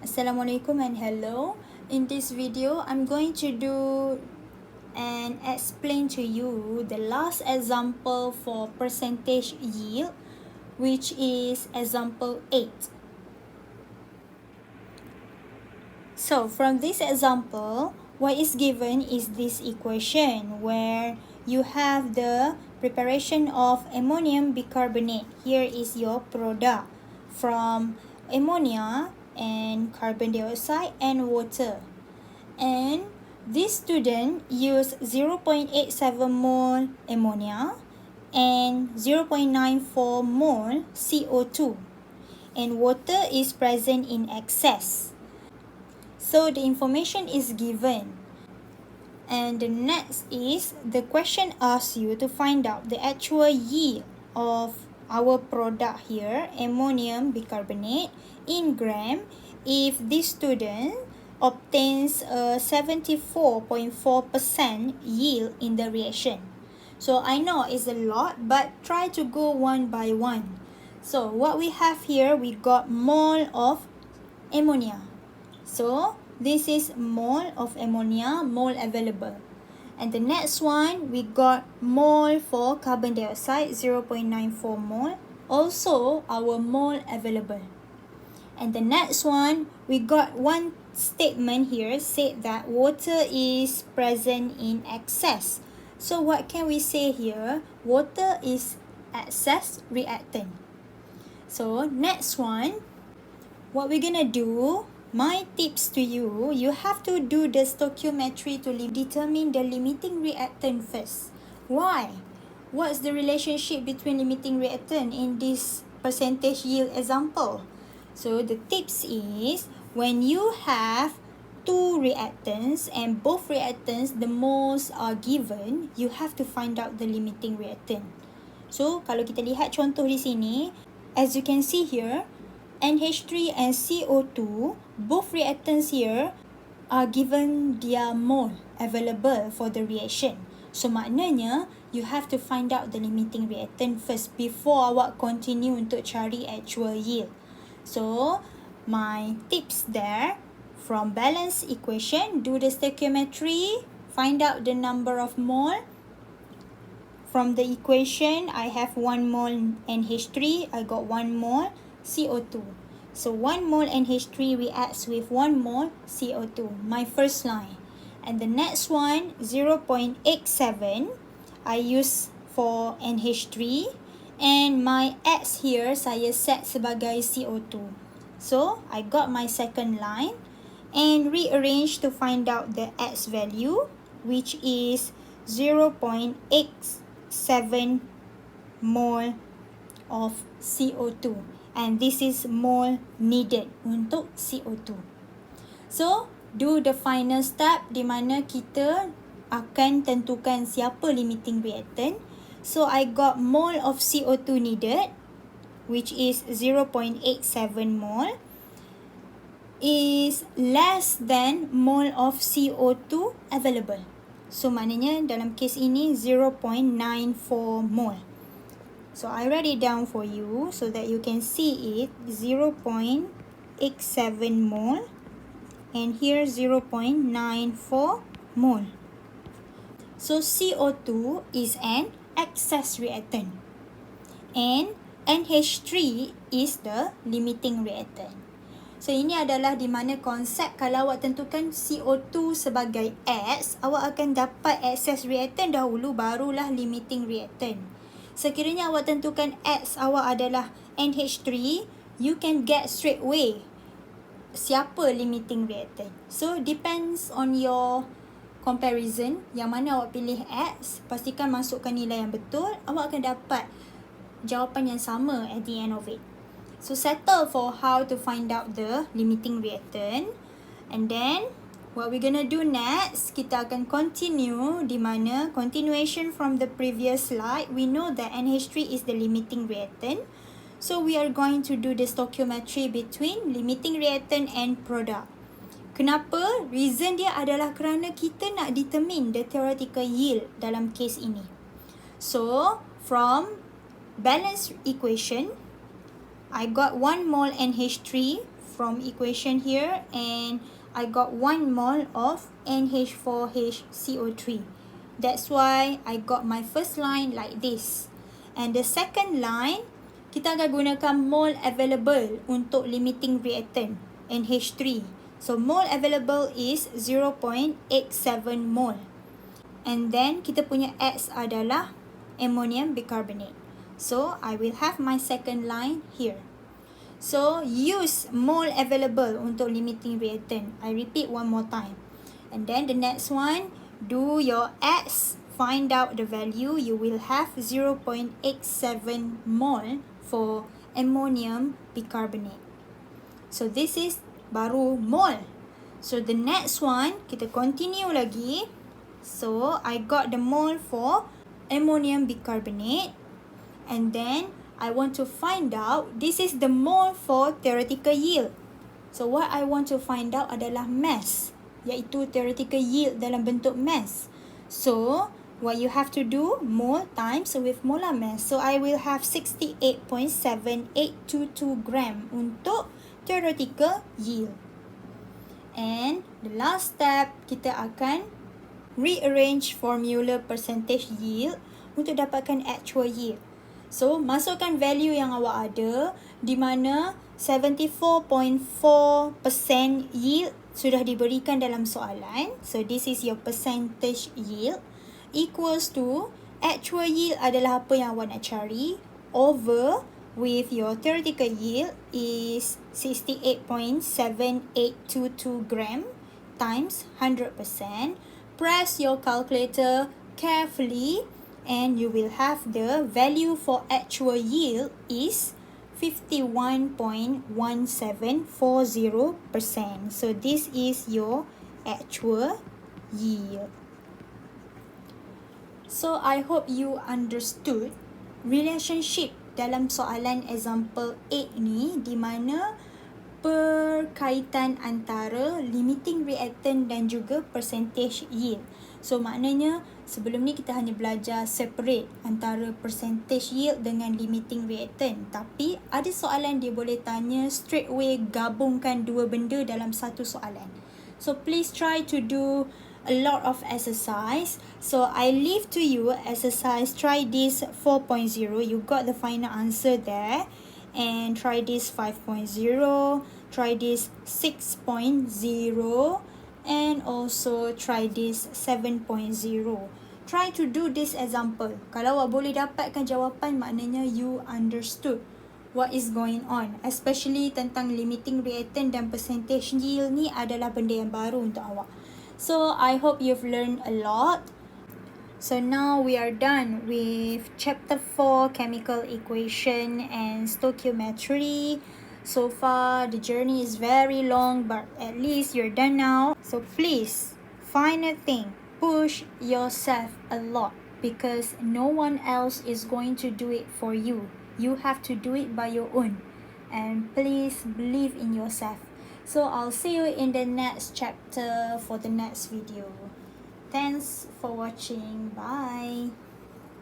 Assalamualaikum and hello. In this video, I'm going to do and explain to you the last example for percentage yield, which is example 8. So from this example, what is given is this equation where you have the preparation of ammonium bicarbonate. Here is your product from ammonia and carbon dioxide and water. And this student used 0.87 mole ammonia and 0.94 mole CO2, and water is present in excess. So the information is given. And the next is the question asks you to find out the actual yield of our product here, ammonium bicarbonate, in gram if this student obtains a 74.4% yield in the reaction. So I know it's a lot, but try to go one by one. So what we have here, we got mole of ammonia. So this is mole of ammonia, mole available. And the next one, we got mole for carbon dioxide, 0.94 mole. Also, our mole available. And the next one, we got one statement here said that water is present in excess. So what can we say here? Water is excess reactant. So next one, what we're gonna do, my tips to you, you have to do the stoichiometry to determine the limiting reactant first. Why? What's the relationship between limiting reactant in this percentage yield example? So the tips is, when you have two reactants and both reactants the moles are given, you have to find out the limiting reactant. So kalau kita lihat contoh di sini, as you can see here, NH3 and CO2, both reactants here are given their mole available for the reaction. So maknanya, you have to find out the limiting reactant first before awak continue untuk cari actual yield. So, my tips there, from balance equation, do the stoichiometry, find out the number of mole. From the equation, I have 1 mole NH3, I got 1 mole CO2. So 1 mole NH3 reacts with 1 mole CO2, my first line. And the next one, 0.87, I use for NH3. And my X here, saya set sebagai CO2. So, I got my second line. And rearrange to find out the X value, which is 0.87 mole of CO2. And this is mole needed untuk CO2. So, do the final step di mana kita akan tentukan siapa limiting reactant. So, I got mole of CO2 needed, which is 0.87 mole, is less than mole of CO2 available. So, maknanya dalam kes ini 0.94 mole. So, I write it down for you so that you can see it, 0.87 mole, and here 0.94 mole. So, CO2 is an excess reactant, and NH3 is the limiting reactant. So, ini adalah di mana konsep kalau awak tentukan CO2 sebagai X, awak akan dapat excess reactant dahulu, barulah limiting reactant. Sekiranya awak tentukan X awak adalah NH3, you can get straight away siapa limiting reactant. So, depends on your comparison, yang mana awak pilih X, pastikan masukkan nilai yang betul, awak akan dapat jawapan yang sama at the end of it. So, settle for how to find out the limiting reactant. And then, what we're gonna do next, kita akan continue di mana continuation from the previous slide. We know that NH3 is the limiting reactant. So, we are going to do the stoichiometry between limiting reactant and product. Kenapa? Reason dia adalah kerana kita nak determine the theoretical yield dalam case ini. So, from balance equation, I got 1 mole NH3 from equation here, and I got 1 mole of NH4HCO3. That's why I got my first line like this. And the second line, kita akan gunakan mole available untuk limiting reactant, NH3. So mole available is 0.87 mole. And then kita punya X adalah ammonium bicarbonate. So I will have my second line here. So use mole available untuk limiting reactant. I repeat one more time. And then the next one, do your X, find out the value. You will have 0.87 mole for ammonium bicarbonate. So this is baru mole. So the next one, kita continue lagi. So I got the mole for ammonium bicarbonate, and then I want to find out, this is the mole for theoretical yield. So what I want to find out adalah mass, iaitu theoretical yield dalam bentuk mass. So what you have to do, mole times with molar mass. So I will have 68.7822 gram untuk theoretical yield. And the last step, kita akan rearrange formula percentage yield untuk dapatkan actual yield. So, masukkan value yang awak ada, di mana 74.4% yield sudah diberikan dalam soalan. So, this is your percentage yield equals to actual yield adalah apa yang awak nak cari, over with your theoretical yield is 68.7822 gram times 100%. Press your calculator carefully and you will have the value for actual yield is 51.1740%. So this is your actual yield. So I hope you understood relationship dalam soalan example 8 ni, di mana perkaitan antara limiting reactant dan juga percentage yield. So maknanya sebelum ni kita hanya belajar separate antara percentage yield dengan limiting reactant, tapi ada soalan dia boleh tanya straight away gabungkan dua benda dalam satu soalan. So please try to do a lot of exercise. So I leave to you exercise, try this 4.0, you got the final answer there. And try this 5.0, try this 6.0, and also try this 7.0. Try to do this example. Kalau awak boleh dapatkan jawapan, maknanya you understood what is going on. Especially tentang limiting reactant dan percentage yield ni adalah benda yang baru untuk awak. So I hope you've learned a lot. So now we are done with chapter 4, chemical equation and stoichiometry. So far the journey is very long, but at least you're done now. So please, final thing, push yourself a lot because no one else is going to do it for you. You have to do it by your own. And please believe in yourself. So I'll see you in the next chapter for the next video. Thanks for watching. Bye.